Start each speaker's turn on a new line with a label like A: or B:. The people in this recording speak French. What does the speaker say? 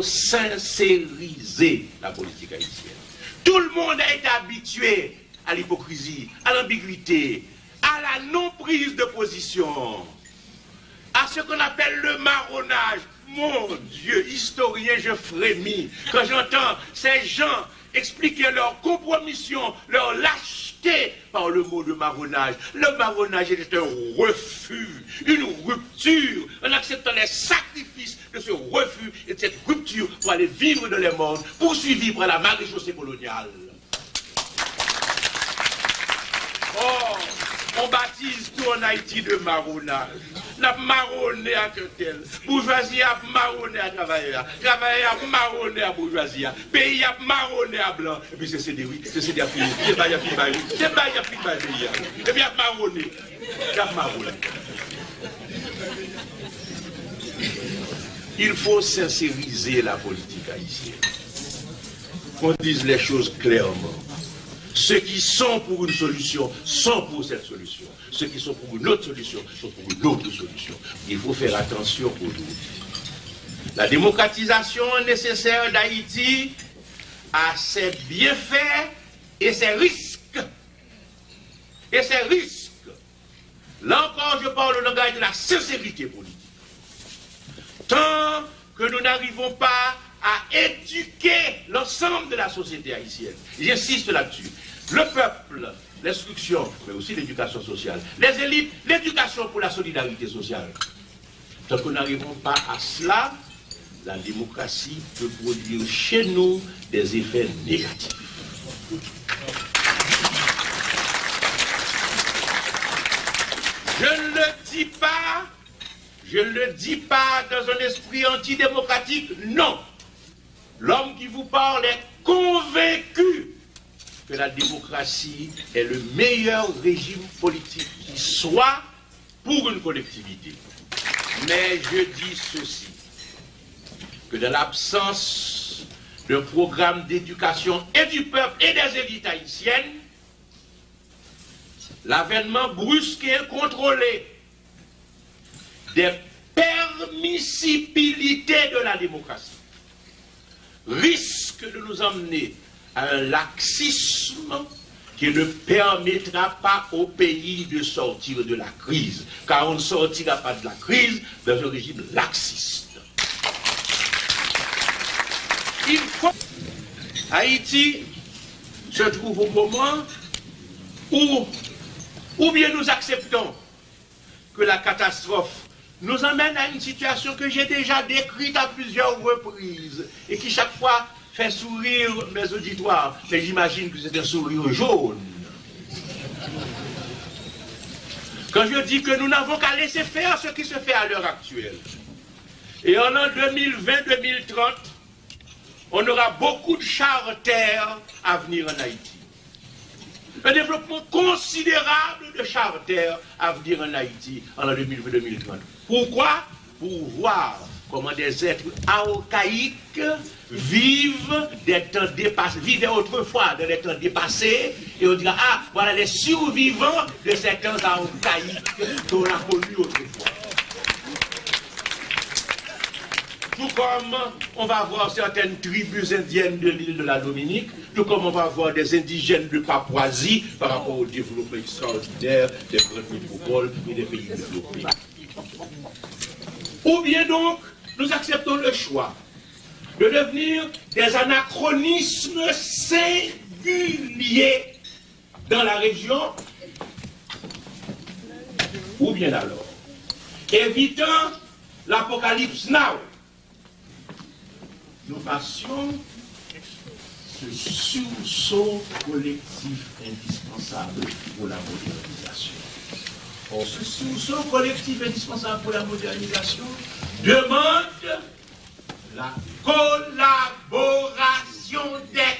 A: Sincériser la politique haïtienne. Tout le monde a été habitué à l'hypocrisie, à l'ambiguïté, à la non-prise de position, à ce qu'on appelle le marronnage. Mon Dieu, historien, je frémis quand j'entends ces gens expliquer leur compromission, leur lâcheté par le mot de marronnage. Le marronnage est un refus, une rupture, en acceptant les sacrifices de ce refus et de cette rupture pour aller vivre dans les mondes, poursuivis par la maréchaussée coloniale. Oh, on baptise tout en Haïti de marronnage. N'a marronné à que tel. Bourgeoisie a marronné à travailleur. Travailleur a marronné à bourgeoisie. Pays a marronné à blanc. Et puis c'est CD, oui. C'est CD à fini. C'est pas à fini. C'est pas à fini. Et puis a marronné. Il a marronné. Il faut sincériser la politique haïtienne. Qu'on dise les choses clairement. Ceux qui sont pour une solution sont pour cette solution. Ceux qui sont pour une autre solution sont pour une autre solution. Il faut faire attention aujourd'hui. La démocratisation nécessaire d'Haïti a ses bienfaits et ses risques. Et ses risques. Là encore, je parle au langage de la sincérité politique. Tant que nous n'arrivons pas à éduquer l'ensemble de la société haïtienne. J'insiste là-dessus. Le peuple, l'instruction, mais aussi l'éducation sociale. Les élites, l'éducation pour la solidarité sociale. Tant que nous n'arrivons pas à cela, la démocratie peut produire chez nous des effets négatifs. Je ne le dis pas dans un esprit antidémocratique, non. L'homme qui vous parle est convaincu que la démocratie est le meilleur régime politique qui soit pour une collectivité. Mais je dis ceci, que dans l'absence d'un programme d'éducation et du peuple et des élites haïtiennes, l'avènement brusque et incontrôlé des permissibilités de la démocratie risque de nous emmener à un laxisme qui ne permettra pas au pays de sortir de la crise, car on ne sortira pas de la crise dans un régime laxiste. Il faut... Haïti se trouve au moment où bien nous acceptons que la catastrophe nous emmène à une situation que j'ai déjà décrite à plusieurs reprises et qui chaque fois fait sourire mes auditoires, mais j'imagine que c'est un sourire jaune. Quand je dis que nous n'avons qu'à laisser faire ce qui se fait à l'heure actuelle. Et en l'an 2020-2030, on aura beaucoup de charters à venir en Haïti. Un développement considérable de charters à venir en Haïti en l'an 2020-2030. Pourquoi? Pour voir comment des êtres archaïques vivent des temps dépassés, vivaient autrefois dans des temps dépassés, et on dira, ah, voilà les survivants de ces temps archaïques qu'on a connus autrefois. Tout comme on va voir certaines tribus indiennes de l'île de la Dominique, tout comme on va voir des indigènes de Papouasie par rapport au développement extraordinaire des grandes métropoles et des pays développés. Ou bien donc, nous acceptons le choix de devenir des anachronismes singuliers dans la région, ou bien alors, évitant l'apocalypse now, nous passions ce sursaut collectif indispensable pour la modernisation. Or, ce sursaut collectif indispensable pour la modernisation demande la collaboration des